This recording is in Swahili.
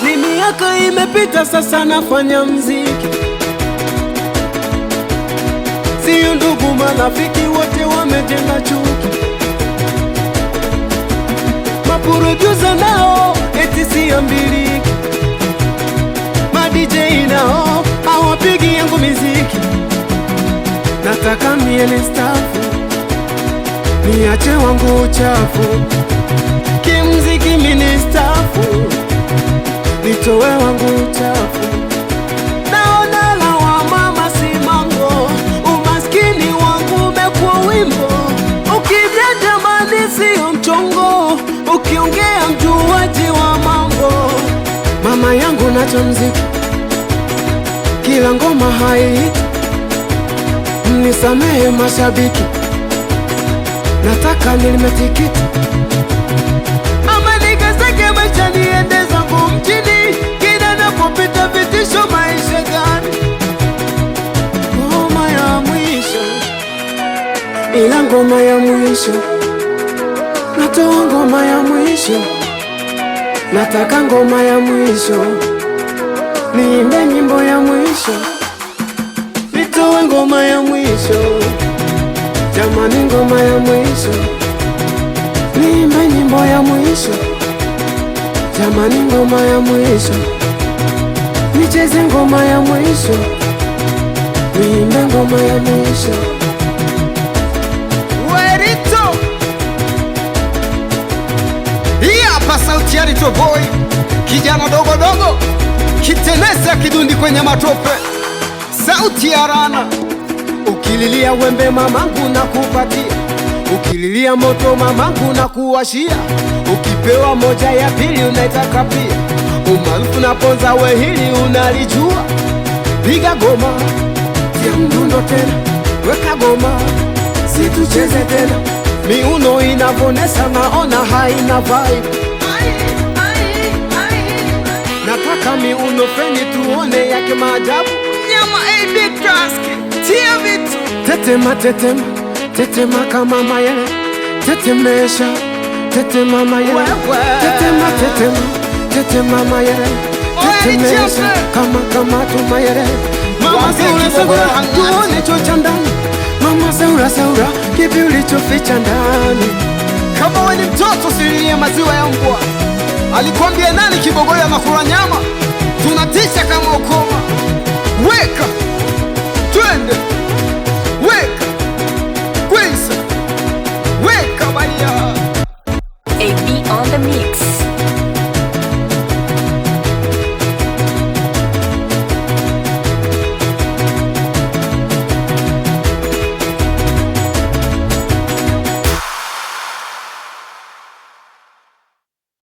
Ni miaka imepita sasa nafanya mziki, sio ndugu marafiki wote wamejenga chuki. Maproducer nao eti siambiliki, ma DJ nao hawapigi yangu miziki. Nataka miele stafu, niache wangu uchafu, kimziki ministafu, nitowe wangu uchafu. Naona lawama masimango, umaskini wangu umekuwa wimbo. Ukija jamani sio mchongo, ukiongea mjuaji wa mambo. Mama yangu nacho mziki, kila ngoma haihiti, mnisamehe mashabiki, nataka nilime tikiti ama nikasake maisha niende zangu mjini. Kila napopita vitisho maisha gani, ngoma ya mwisho, ila ngoma ya mwisho, natoa ngoma ya mwisho, nataka ngoma ya mwisho, niimbe nyimbo ya mwisho, nitoe ngoma ya mwisho, jamani ngoma ya mwisho, niimbe nyimbo ya mwisho, jamani ngoma ya mwisho, nicheze ngoma ya mwisho, niimbe ngoma ya mwisho. Werito, hii hapa sauti ya Rito Boy, kijana dogo dogo, kitenesa kidundi kwenye matope, sauti ya Rana. Ukililia wembe mamangu na kupatia, ukililia moto mamangu na kuwashia, ukipewa moja ya pili unaitaka pia. Umaarufu na ponza we hili unalijua. Piga goma, tia mdundo tena, weka goma, situcheze tena. Miuno inavonesa naona haina vibe. Nataka miuno feni tuone yake maajabu. Nyama big task, tia vitu. Tetema, tetema, tetema kama mayele, tetemesha, tetema mayele, tetema, tetema, tetema mayele, tetemesha kama tu mayele. Mama saura saura, tuone chocha ndani. Mama saura saura, kipi ulichoficha ndani? Kama wewe ni mtoto silia maziwa ya mbwa. Alikwambia nani kibogoyo anakula nyama? Tunatisha kama ukoma. Weka, twende, weka, kwisa, weka baya. AB on the mix.